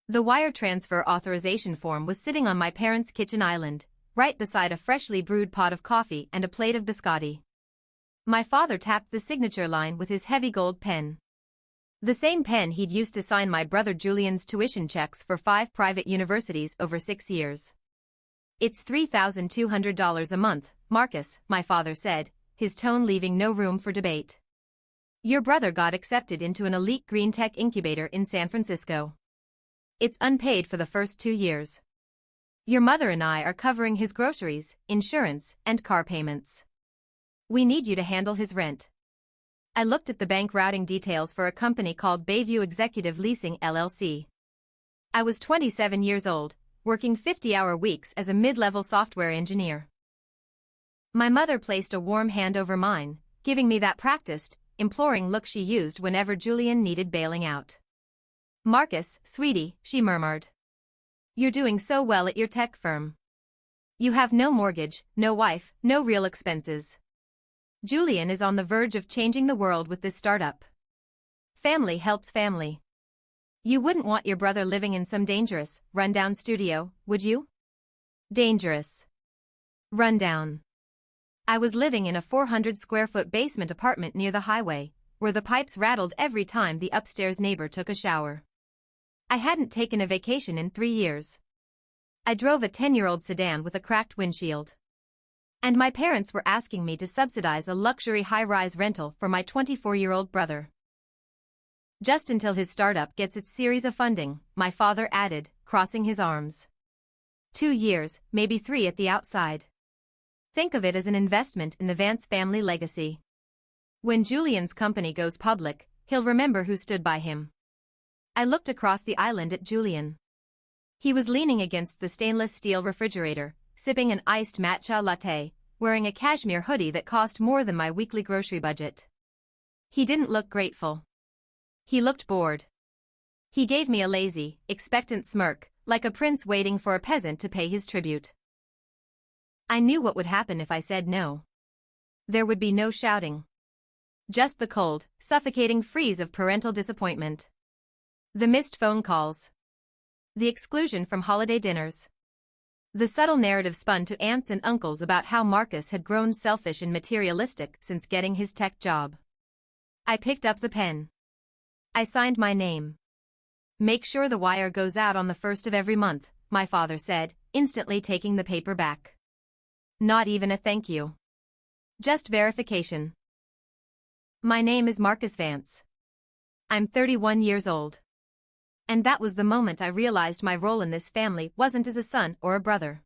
The wire transfer authorization form was sitting on my parents' kitchen island, right beside a freshly brewed pot of coffee and a plate of biscotti. My father tapped the signature line with his heavy gold pen. The same pen he'd used to sign my brother Julian's tuition checks for 5 private universities over 6 years. "It's $3,200 a month, Marcus," my father said, his tone leaving no room for debate. "Your brother got accepted into an elite green tech incubator in San Francisco. It's unpaid for the first 2 years. Your mother and I are covering his groceries, insurance, and car payments. We need you to handle his rent." I looked at the bank routing details for a company called Bayview Executive Leasing LLC. I was 27 years old, working 50-hour weeks as a mid-level software engineer. My mother placed a warm hand over mine, giving me that practiced, imploring look she used whenever Julian needed bailing out. "Marcus, sweetie," she murmured. "You're doing so well at your tech firm. You have no mortgage, no wife, no real expenses. Julian is on the verge of changing the world with this startup. Family helps family. You wouldn't want your brother living in some dangerous, rundown studio, would you?" Dangerous. Rundown. I was living in a 400-square-foot basement apartment near the highway, where the pipes rattled every time the upstairs neighbor took a shower. I hadn't taken a vacation in 3 years. I drove a 10-year-old sedan with a cracked windshield. And my parents were asking me to subsidize a luxury high-rise rental for my 24-year-old brother. "Just until his startup gets its series of funding," my father added, crossing his arms. 2 years, maybe 3 at the outside. Think of it as an investment in the Vance family legacy. When Julian's company goes public, he'll remember who stood by him. I looked across the island at Julian. He was leaning against the stainless steel refrigerator, sipping an iced matcha latte, wearing a cashmere hoodie that cost more than my weekly grocery budget. He didn't look grateful. He looked bored. He gave me a lazy, expectant smirk, like a prince waiting for a peasant to pay his tribute. I knew what would happen if I said no. There would be no shouting. Just the cold, suffocating freeze of parental disappointment. The missed phone calls. The exclusion from holiday dinners. The subtle narrative spun to aunts and uncles about how Marcus had grown selfish and materialistic since getting his tech job. I picked up the pen. I signed my name. "Make sure the wire goes out on the 1st of every month," my father said, instantly taking the paper back. Not even a thank you. Just verification. My name is Marcus Vance. I'm 31 years old. And that was the moment I realized my role in this family wasn't as a son or a brother.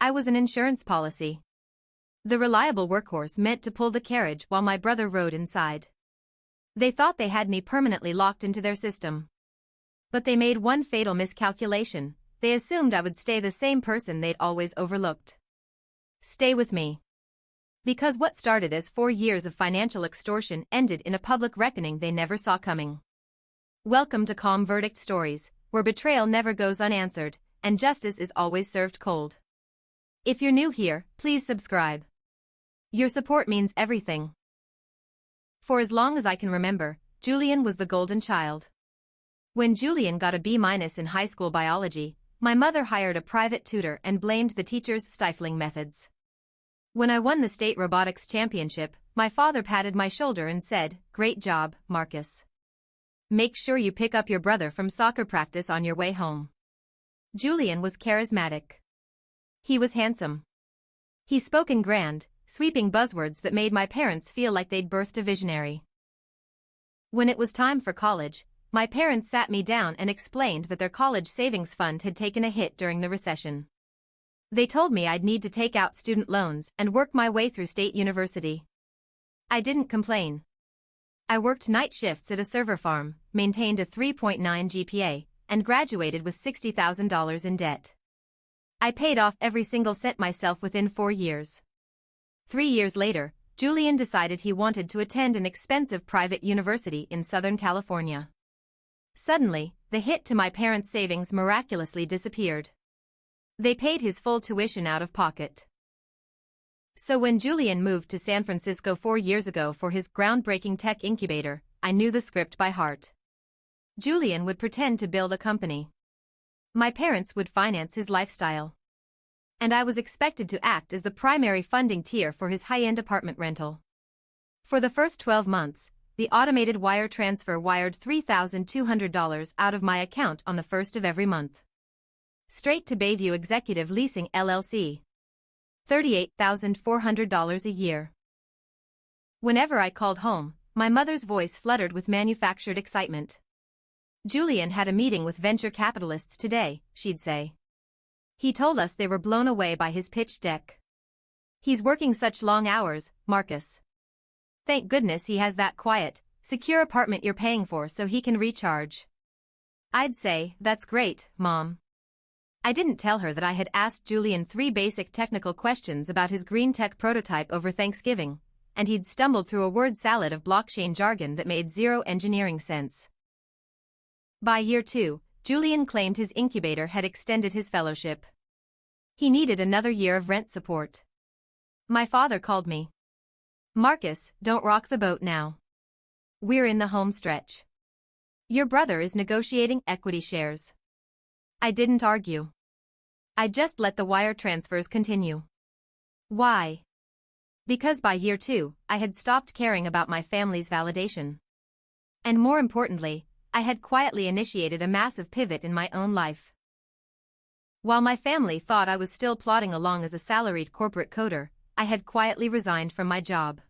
I was an insurance policy. The reliable workhorse meant to pull the carriage while my brother rode inside. They thought they had me permanently locked into their system. But they made one fatal miscalculation. They assumed I would stay the same person they'd always overlooked. Stay with me. Because what started as 4 years of financial extortion ended in a public reckoning they never saw coming. Welcome to Calm Verdict Stories, where betrayal never goes unanswered, and justice is always served cold. If you're new here, please subscribe. Your support means everything. For as long as I can remember, Julian was the golden child. When Julian got a B- in high school biology, my mother hired a private tutor and blamed the teacher's stifling methods. When I won the state robotics championship, my father patted my shoulder and said, "Great job, Marcus. Make sure you pick up your brother from soccer practice on your way home." Julian was charismatic. He was handsome. He spoke in grand, sweeping buzzwords that made my parents feel like they'd birthed a visionary. When it was time for college, my parents sat me down and explained that their college savings fund had taken a hit during the recession. They told me I'd need to take out student loans and work my way through state university. I didn't complain. I worked night shifts at a server farm, maintained a 3.9 GPA, and graduated with $60,000 in debt. I paid off every single cent myself within 4 years. 3 years later, Julian decided he wanted to attend an expensive private university in Southern California. Suddenly, the hit to my parents' savings miraculously disappeared. They paid his full tuition out of pocket. So when Julian moved to San Francisco 4 years ago for his groundbreaking tech incubator, I knew the script by heart. Julian would pretend to build a company. My parents would finance his lifestyle. And I was expected to act as the primary funding tier for his high-end apartment rental. For the first 12 months, the automated wire transfer wired $3,200 out of my account on the first of every month. Straight to Bayview Executive Leasing LLC. $38,400 a year. Whenever I called home, my mother's voice fluttered with manufactured excitement. Julian had a meeting with venture capitalists today, she'd say. He told us they were blown away by his pitch deck. He's working such long hours, Marcus. Thank goodness he has that quiet, secure apartment you're paying for so he can recharge. I'd say, that's great, Mom. I didn't tell her that I had asked Julian 3 basic technical questions about his green tech prototype over Thanksgiving, and he'd stumbled through a word salad of blockchain jargon that made zero engineering sense. By year 2, Julian claimed his incubator had extended his fellowship. He needed another year of rent support. My father called me. Marcus, don't rock the boat now. We're in the home stretch. Your brother is negotiating equity shares. I didn't argue. I just let the wire transfers continue. Why? Because by year 2, I had stopped caring about my family's validation. And more importantly, I had quietly initiated a massive pivot in my own life. While my family thought I was still plodding along as a salaried corporate coder, I had quietly resigned from my job.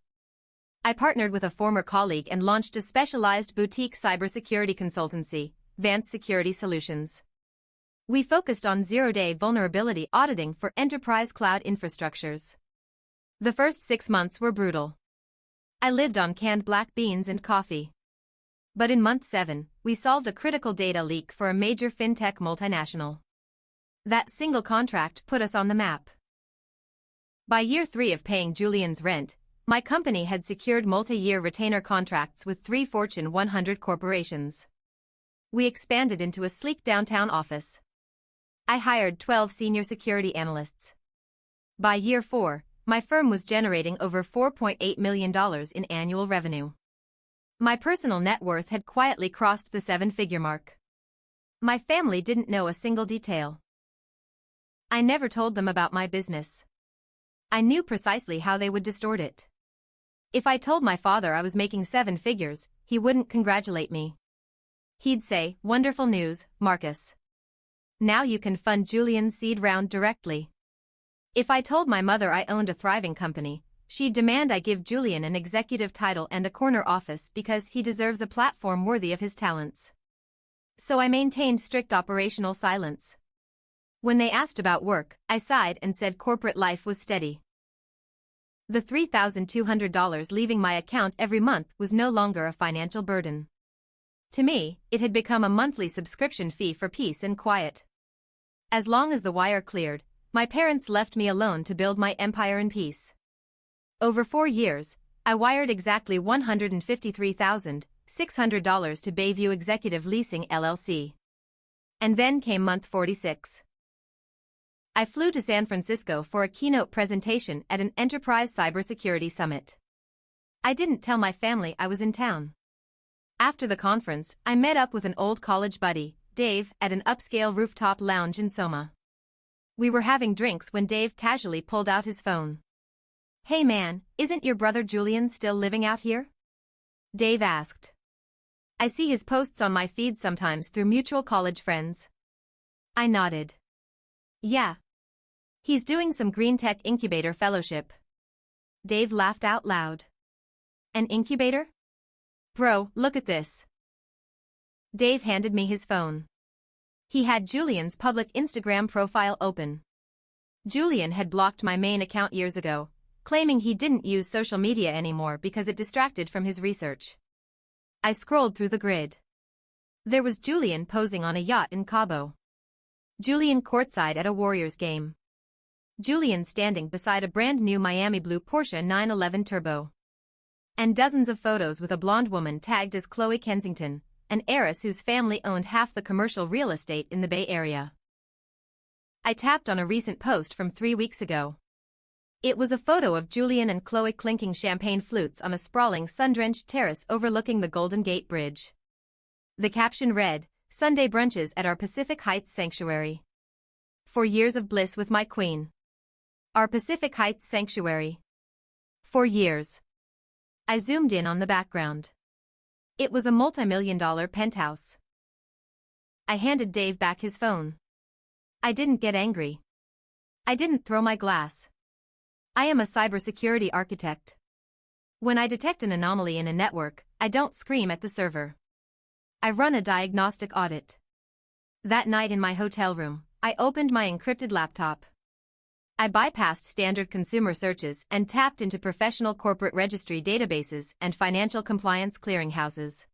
I partnered with a former colleague and launched a specialized boutique cybersecurity consultancy, Vance Security Solutions. We focused on zero-day vulnerability auditing for enterprise cloud infrastructures. The first 6 months were brutal. I lived on canned black beans and coffee. But in month 7, we solved a critical data leak for a major fintech multinational. That single contract put us on the map. By year 3 of paying Julian's rent, my company had secured multi-year retainer contracts with 3 Fortune 100 corporations. We expanded into a sleek downtown office. I hired 12 senior security analysts. By year 4, my firm was generating over $4.8 million in annual revenue. My personal net worth had quietly crossed the 7-figure mark. My family didn't know a single detail. I never told them about my business. I knew precisely how they would distort it. If I told my father I was making 7 figures, he wouldn't congratulate me. He'd say, "Wonderful news, Marcus. Now you can fund Julian's seed round directly." If I told my mother I owned a thriving company, she'd demand I give Julian an executive title and a corner office because he deserves a platform worthy of his talents. So I maintained strict operational silence. When they asked about work, I sighed and said corporate life was steady. The $3,200 leaving my account every month was no longer a financial burden. To me, it had become a monthly subscription fee for peace and quiet. As long as the wire cleared, my parents left me alone to build my empire in peace. Over 4 years, I wired exactly $153,600 to Bayview Executive Leasing LLC. And then came month 46. I flew to San Francisco for a keynote presentation at an enterprise cybersecurity summit. I didn't tell my family I was in town. After the conference, I met up with an old college buddy, Dave, at an upscale rooftop lounge in Soma. We were having drinks when Dave casually pulled out his phone. "Hey man, isn't your brother Julian still living out here?" Dave asked. "I see his posts on my feed sometimes through mutual college friends." I nodded. "Yeah. He's doing some green tech incubator fellowship." Dave laughed out loud. "An incubator? Bro, look at this." Dave handed me his phone. He had Julian's public Instagram profile open. Julian had blocked my main account years ago, claiming he didn't use social media anymore because it distracted from his research. I scrolled through the grid. There was Julian posing on a yacht in Cabo. Julian courtside at a Warriors game. Julian standing beside a brand new Miami blue Porsche 911 Turbo. And dozens of photos with a blonde woman tagged as Chloe Kensington, an heiress whose family owned half the commercial real estate in the Bay Area. I tapped on a recent post from 3 weeks ago. It was a photo of Julian and Chloe clinking champagne flutes on a sprawling sun-drenched terrace overlooking the Golden Gate Bridge. The caption read, Sunday brunches at our Pacific Heights sanctuary. 4 years of bliss with my queen. Our Pacific Heights sanctuary. 4 years. I zoomed in on the background. It was a multi-million-dollar penthouse. I handed Dave back his phone. I didn't get angry. I didn't throw my glass. I am a cybersecurity architect. When I detect an anomaly in a network, I don't scream at the server. I run a diagnostic audit. That night in my hotel room, I opened my encrypted laptop. I bypassed standard consumer searches and tapped into professional corporate registry databases and financial compliance clearinghouses.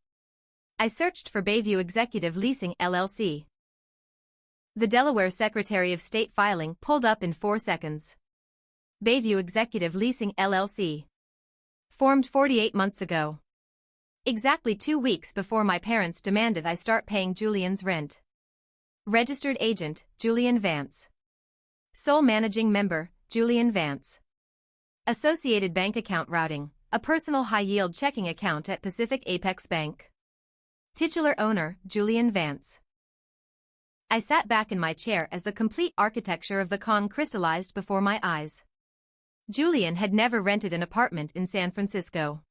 I searched for Bayview Executive Leasing LLC. The Delaware Secretary of State filing pulled up in 4 seconds. Bayview Executive Leasing LLC. Formed 48 months ago. Exactly 2 weeks before my parents demanded I start paying Julian's rent. Registered agent, Julian Vance. Sole managing member, Julian Vance. Associated bank account routing, a personal high-yield checking account at Pacific Apex Bank. Titular owner, Julian Vance. I sat back in my chair as the complete architecture of the con crystallized before my eyes. Julian had never rented an apartment in San Francisco.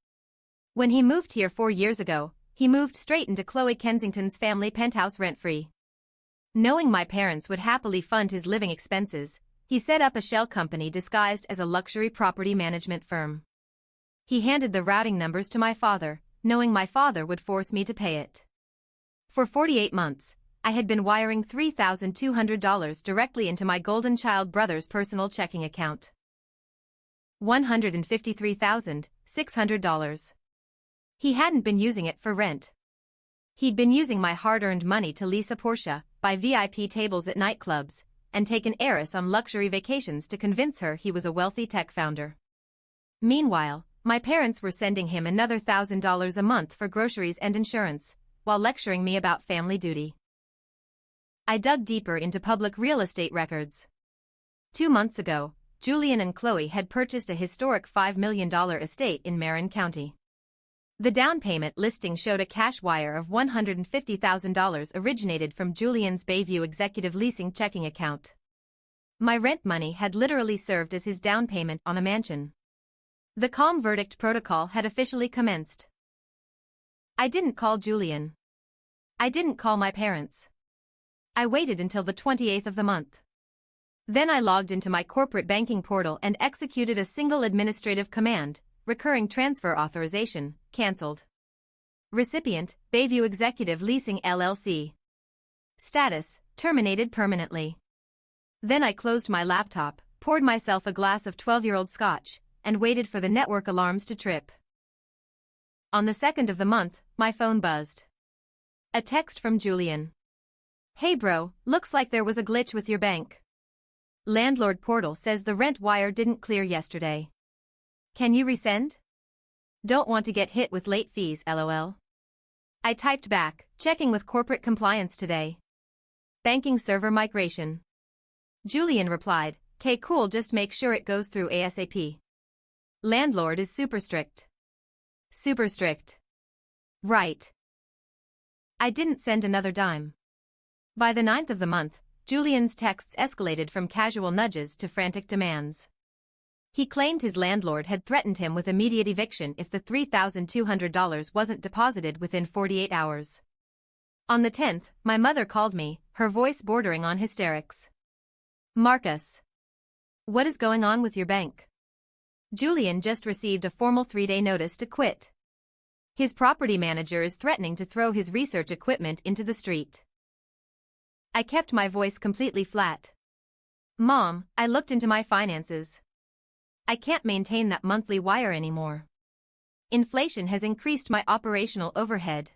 When he moved here 4 years ago, he moved straight into Chloe Kensington's family penthouse rent-free. Knowing my parents would happily fund his living expenses, he set up a shell company disguised as a luxury property management firm. He handed the routing numbers to my father, knowing my father would force me to pay it. For 48 months, I had been wiring $3,200 directly into my golden child brother's personal checking account. $153,600. He hadn't been using it for rent. He'd been using my hard-earned money to lease a Porsche, buy VIP tables at nightclubs, and take an heiress on luxury vacations to convince her he was a wealthy tech founder. Meanwhile, my parents were sending him another $1,000 a month for groceries and insurance, while lecturing me about family duty. I dug deeper into public real estate records. 2 months ago, Julian and Chloe had purchased a historic $5 million estate in Marin County. The down payment listing showed a cash wire of $150,000 originated from Julian's Bayview Executive Leasing checking account. My rent money had literally served as his down payment on a mansion. The calm verdict protocol had officially commenced. I didn't call Julian. I didn't call my parents. I waited until the 28th of the month. Then I logged into my corporate banking portal and executed a single administrative command, recurring transfer authorization, cancelled. Recipient, Bayview Executive Leasing LLC. Status, terminated permanently. Then I closed my laptop, poured myself a glass of 12-year-old scotch, and waited for the network alarms to trip. On the 2nd of the month, my phone buzzed. A text from Julian. Hey bro, looks like there was a glitch with your bank. Landlord portal says the rent wire didn't clear yesterday. Can you resend? Don't want to get hit with late fees, lol. I typed back, checking with corporate compliance today. Banking server migration. Julian replied, "'Kay cool, just make sure it goes through ASAP. Landlord is super strict. Super strict. Right. I didn't send another dime. By the 9th of the month, Julian's texts escalated from casual nudges to frantic demands. He claimed his landlord had threatened him with immediate eviction if the $3,200 wasn't deposited within 48 hours. On the 10th, my mother called me, her voice bordering on hysterics. Marcus. What is going on with your bank? Julian just received a formal 3-day notice to quit. His property manager is threatening to throw his research equipment into the street. I kept my voice completely flat. Mom, I looked into my finances. I can't maintain that monthly wire anymore. Inflation has increased my operational overhead.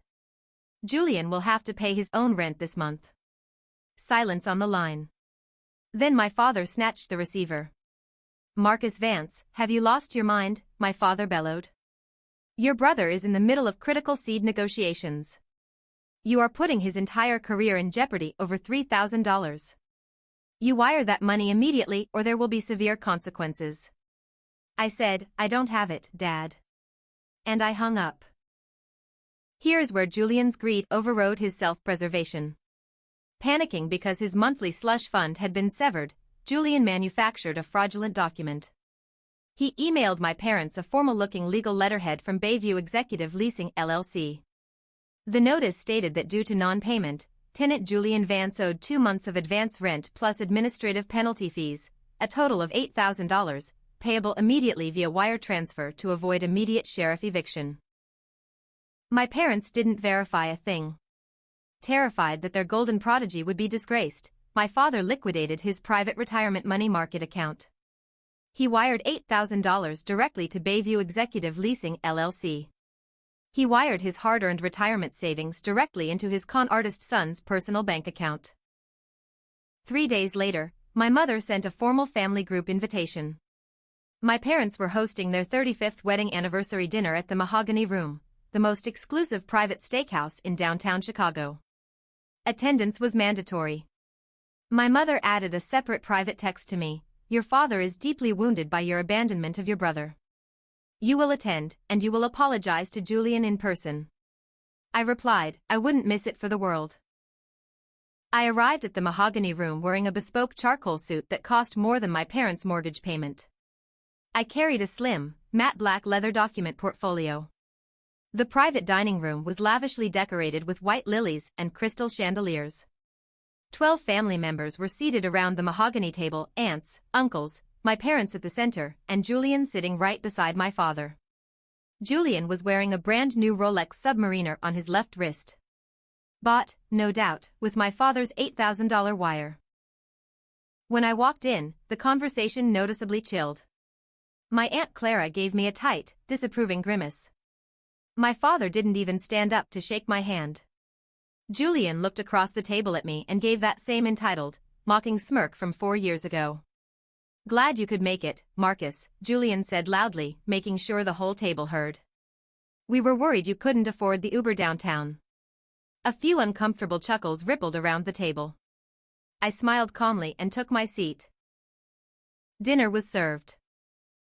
Julian will have to pay his own rent this month. Silence on the line. Then my father snatched the receiver. Marcus Vance, have you lost your mind? My father bellowed. Your brother is in the middle of critical seed negotiations. You are putting his entire career in jeopardy over $3,000. You wire that money immediately or there will be severe consequences. I said, I don't have it, Dad. And I hung up. Here's where Julian's greed overrode his self-preservation. Panicking because his monthly slush fund had been severed, Julian manufactured a fraudulent document. He emailed my parents a formal-looking legal letterhead from Bayview Executive Leasing LLC. The notice stated that due to non-payment, tenant Julian Vance owed 2 months of advance rent plus administrative penalty fees, a total of $8,000, payable immediately via wire transfer to avoid immediate sheriff eviction. My parents didn't verify a thing. Terrified that their golden prodigy would be disgraced, my father liquidated his private retirement money market account. He wired $8,000 directly to Bayview Executive Leasing LLC. He wired his hard-earned retirement savings directly into his con artist son's personal bank account. 3 days later, my mother sent a formal family group invitation. My parents were hosting their 35th wedding anniversary dinner at the Mahogany Room, the most exclusive private steakhouse in downtown Chicago. Attendance was mandatory. My mother added a separate private text to me: "Your father is deeply wounded by your abandonment of your brother. You will attend, and you will apologize to Julian in person." I replied, I wouldn't miss it for the world. I arrived at the Mahogany Room wearing a bespoke charcoal suit that cost more than my parents' mortgage payment. I carried a slim, matte black leather document portfolio. The private dining room was lavishly decorated with white lilies and crystal chandeliers. 12 family members were seated around the mahogany table: aunts, uncles, my parents at the center, and Julian sitting right beside my father. Julian was wearing a brand new Rolex Submariner on his left wrist. Bought, no doubt, with my father's $8,000 wire. When I walked in, the conversation noticeably chilled. My Aunt Clara gave me a tight, disapproving grimace. My father didn't even stand up to shake my hand. Julian looked across the table at me and gave that same entitled, mocking smirk from 4 years ago. "Glad you could make it, Marcus," Julian said loudly, making sure the whole table heard. "We were worried you couldn't afford the Uber downtown." A few uncomfortable chuckles rippled around the table. I smiled calmly and took my seat. Dinner was served.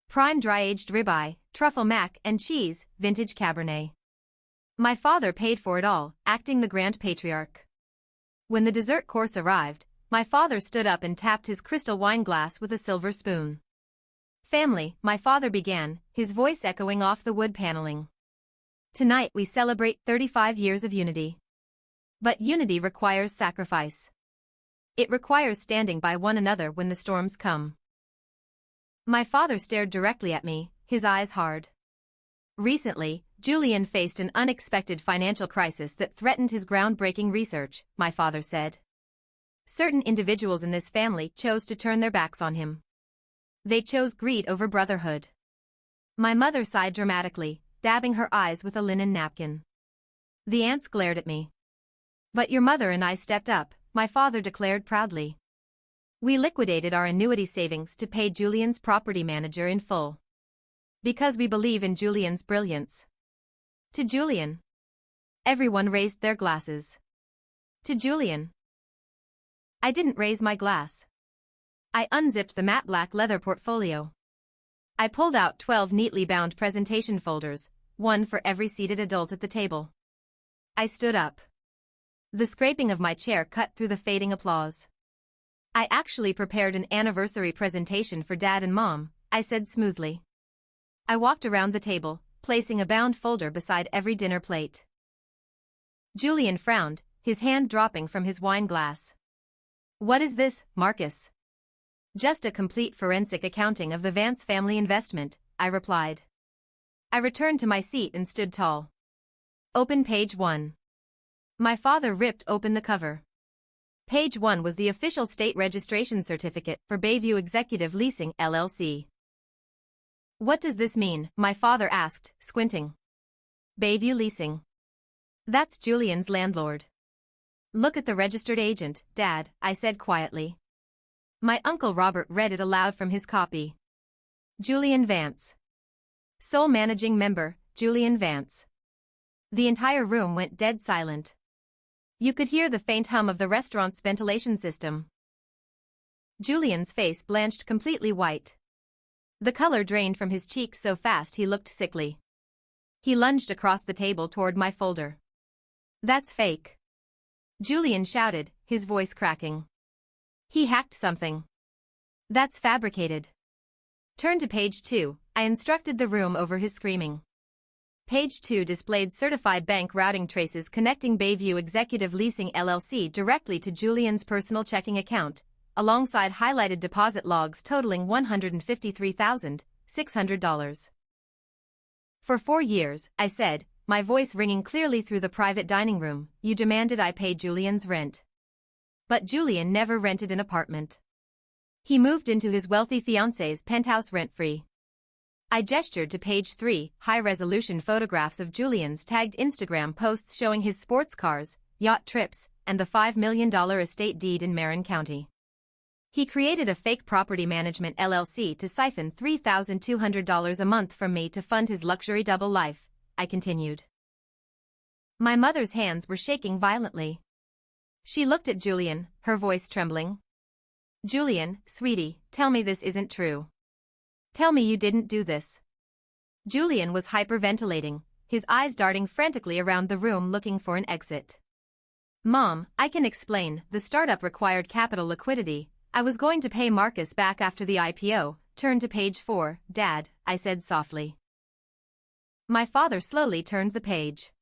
Prime dry-aged ribeye, truffle mac and cheese, vintage Cabernet. My father paid for it all, acting the grand patriarch. When the dessert course arrived, my father stood up and tapped his crystal wine glass with a silver spoon. "Family," my father began, his voice echoing off the wood paneling. "Tonight we celebrate 35 years of unity. But unity requires sacrifice. It requires standing by one another when the storms come." My father stared directly at me, his eyes hard. Recently, Julian faced an unexpected financial crisis that threatened his groundbreaking research, my father said. Certain individuals in this family chose to turn their backs on him. They chose greed over brotherhood. My mother sighed dramatically, dabbing her eyes with a linen napkin. The aunts glared at me. "But your mother and I stepped up," my father declared proudly. "We liquidated our annuity savings to pay Julian's property manager in full. Because we believe in Julian's brilliance." To Julian. Everyone raised their glasses. To Julian. I didn't raise my glass. I unzipped the matte black leather portfolio. I pulled out 12 neatly bound presentation folders, one for every seated adult at the table. I stood up. The scraping of my chair cut through the fading applause. "I actually prepared an anniversary presentation for Dad and Mom," I said smoothly. I walked around the table, placing a bound folder beside every dinner plate. Julian frowned, his hand dropping from his wine glass. "What is this, Marcus?" "Just a complete forensic accounting of the Vance family investment," I replied. I returned to my seat and stood tall. "Open page 1. My father ripped open the cover. Page 1 was the official state registration certificate for Bayview Executive Leasing LLC. "What does this mean?" my father asked, squinting. "Bayview Leasing. That's Julian's landlord." "Look at the registered agent, Dad," I said quietly. My Uncle Robert read it aloud from his copy. "Julian Vance. Sole managing member, Julian Vance." The entire room went dead silent. You could hear the faint hum of the restaurant's ventilation system. Julian's face blanched completely white. The color drained from his cheeks so fast he looked sickly. He lunged across the table toward my folder. That's fake. Julian shouted, his voice cracking. He hacked something. That's fabricated. Turn to page 2, I instructed the room over his screaming. Page 2 displayed certified bank routing traces connecting Bayview Executive Leasing LLC directly to Julian's personal checking account, alongside highlighted deposit logs totaling $153,600. For 4 years, I said, my voice ringing clearly through the private dining room, you demanded I pay Julian's rent. But Julian never rented an apartment. He moved into his wealthy fiancé's penthouse rent-free. I gestured to page 3, high-resolution photographs of Julian's tagged Instagram posts showing his sports cars, yacht trips, and the $5 million estate deed in Marin County. He created a fake property management LLC to siphon $3,200 a month from me to fund his luxury double life, I continued. My mother's hands were shaking violently. She looked at Julian, her voice trembling. Julian, sweetie, tell me this isn't true. Tell me you didn't do this. Julian was hyperventilating, his eyes darting frantically around the room looking for an exit. Mom, I can explain, the startup required capital liquidity. I was going to pay Marcus back after the IPO. Turn to page 4, Dad, I said softly. My father slowly turned the page.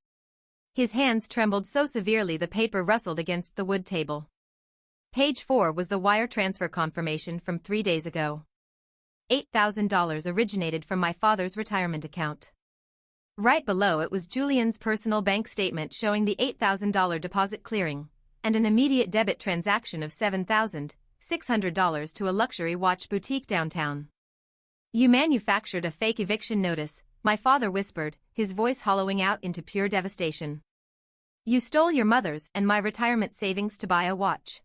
His hands trembled so severely the paper rustled against the wood table. Page 4 was the wire transfer confirmation from 3 days ago. $8,000 originated from my father's retirement account. Right below it was Julian's personal bank statement showing the $8,000 deposit clearing, and an immediate debit transaction of $7,600 to a luxury watch boutique downtown. You manufactured a fake eviction notice, my father whispered, his voice hollowing out into pure devastation. You stole your mother's and my retirement savings to buy a watch.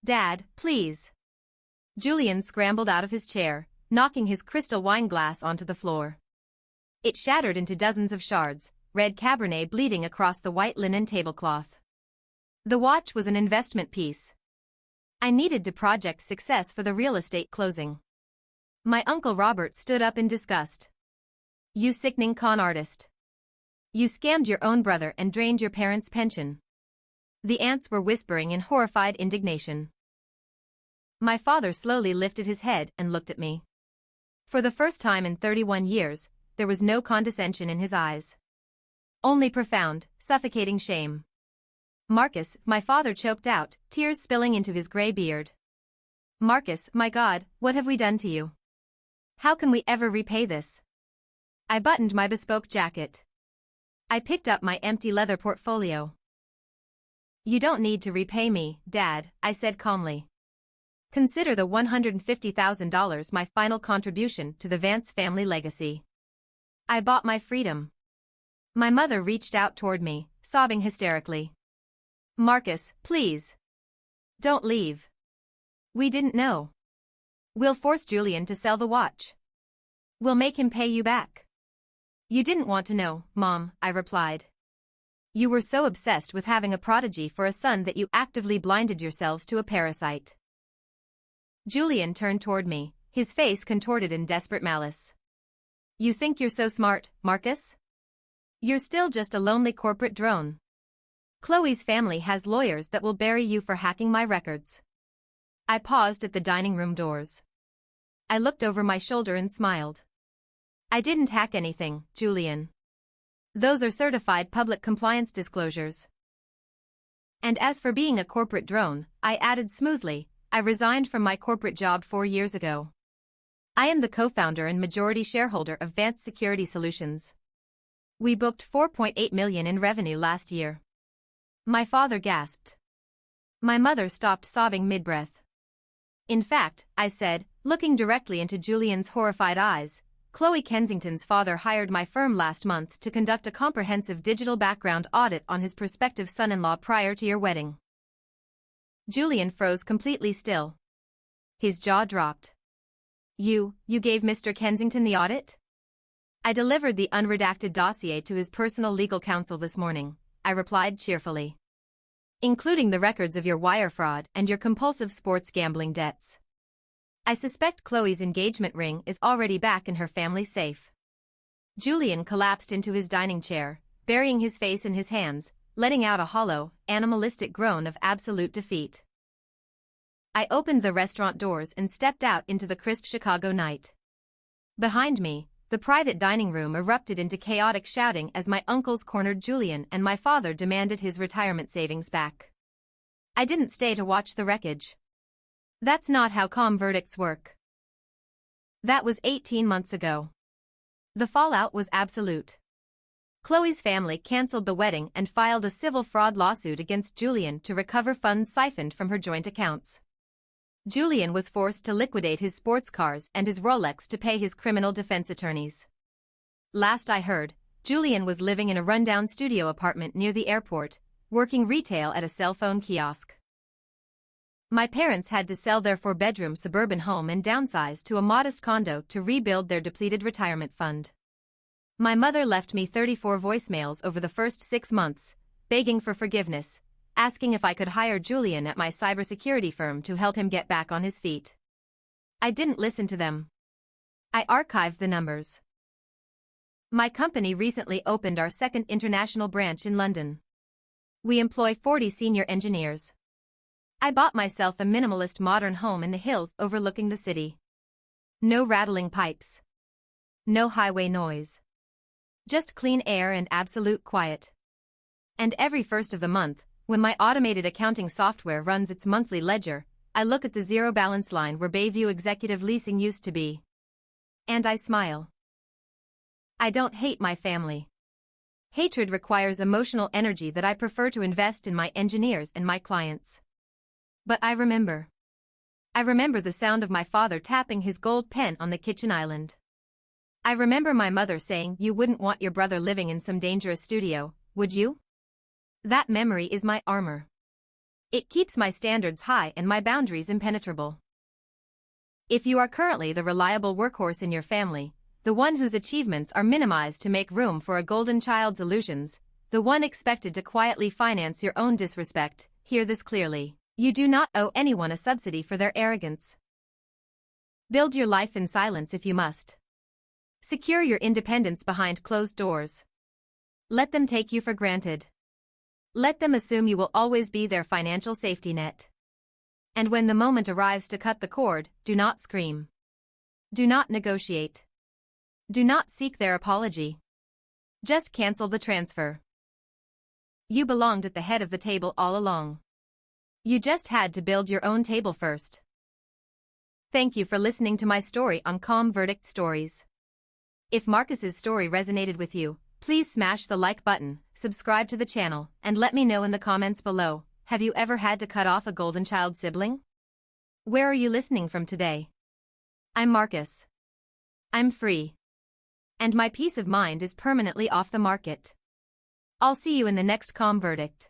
Dad, please. Julian scrambled out of his chair, knocking his crystal wine glass onto the floor. It shattered into dozens of shards, red Cabernet bleeding across the white linen tablecloth. The watch was an investment piece. I needed to project success for the real estate closing. My Uncle Robert stood up in disgust. You sickening con artist. You scammed your own brother and drained your parents' pension. The aunts were whispering in horrified indignation. My father slowly lifted his head and looked at me. For the first time in 31 years, there was no condescension in his eyes. Only profound, suffocating shame. Marcus, my father choked out, tears spilling into his gray beard. Marcus, my God, what have we done to you? How can we ever repay this? I buttoned my bespoke jacket. I picked up my empty leather portfolio. You don't need to repay me, Dad, I said calmly. Consider the $150,000 my final contribution to the Vance family legacy. I bought my freedom. My mother reached out toward me, sobbing hysterically. Marcus, please. Don't leave. We didn't know. We'll force Julian to sell the watch. We'll make him pay you back. You didn't want to know, Mom, I replied. You were so obsessed with having a prodigy for a son that you actively blinded yourselves to a parasite. Julian turned toward me, his face contorted in desperate malice. You think you're so smart, Marcus? You're still just a lonely corporate drone. Chloe's family has lawyers that will bury you for hacking my records. I paused at the dining room doors. I looked over my shoulder and smiled. I didn't hack anything, Julian. Those are certified public compliance disclosures. And as for being a corporate drone, I added smoothly, I resigned from my corporate job 4 years ago. I am the co-founder and majority shareholder of Vance Security Solutions. We booked $4.8 million in revenue last year. My father gasped. My mother stopped sobbing mid-breath. In fact, I said, looking directly into Julian's horrified eyes, Chloe Kensington's father hired my firm last month to conduct a comprehensive digital background audit on his prospective son-in-law prior to your wedding. Julian froze completely still. His jaw dropped. You gave Mr. Kensington the audit? I delivered the unredacted dossier to his personal legal counsel this morning, I replied cheerfully. Including the records of your wire fraud and your compulsive sports gambling debts. I suspect Chloe's engagement ring is already back in her family safe. Julian collapsed into his dining chair, burying his face in his hands, letting out a hollow, animalistic groan of absolute defeat. I opened the restaurant doors and stepped out into the crisp Chicago night. Behind me, the private dining room erupted into chaotic shouting as my uncles cornered Julian and my father demanded his retirement savings back. I didn't stay to watch the wreckage. That's not how calm verdicts work. That was 18 months ago. The fallout was absolute. Chloe's family canceled the wedding and filed a civil fraud lawsuit against Julian to recover funds siphoned from her joint accounts. Julian was forced to liquidate his sports cars and his Rolex to pay his criminal defense attorneys. Last I heard, Julian was living in a rundown studio apartment near the airport, working retail at a cell phone kiosk. My parents had to sell their 4-bedroom suburban home and downsize to a modest condo to rebuild their depleted retirement fund. My mother left me 34 voicemails over the first 6 months, begging for forgiveness, asking if I could hire Julian at my cybersecurity firm to help him get back on his feet. I didn't listen to them. I archived the numbers. My company recently opened our second international branch in London. We employ 40 senior engineers. I bought myself a minimalist modern home in the hills overlooking the city. No rattling pipes. No highway noise. Just clean air and absolute quiet. And every first of the month, when my automated accounting software runs its monthly ledger, I look at the zero balance line where Bayview Executive Leasing used to be. And I smile. I don't hate my family. Hatred requires emotional energy that I prefer to invest in my engineers and my clients. But I remember. I remember the sound of my father tapping his gold pen on the kitchen island. I remember my mother saying, "You wouldn't want your brother living in some dangerous studio, would you?" That memory is my armor. It keeps my standards high and my boundaries impenetrable. If you are currently the reliable workhorse in your family, the one whose achievements are minimized to make room for a golden child's illusions, the one expected to quietly finance your own disrespect, hear this clearly. You do not owe anyone a subsidy for their arrogance. Build your life in silence if you must. Secure your independence behind closed doors. Let them take you for granted. Let them assume you will always be their financial safety net. And when the moment arrives to cut the cord, do not scream. Do not negotiate. Do not seek their apology. Just cancel the transfer. You belonged at the head of the table all along. You just had to build your own table first. Thank you for listening to my story on Calm Verdict Stories. If Marcus's story resonated with you, please smash the like button, subscribe to the channel, and let me know in the comments below, have you ever had to cut off a golden child sibling? Where are you listening from today? I'm Marcus. I'm free. And my peace of mind is permanently off the market. I'll see you in the next Calm Verdict.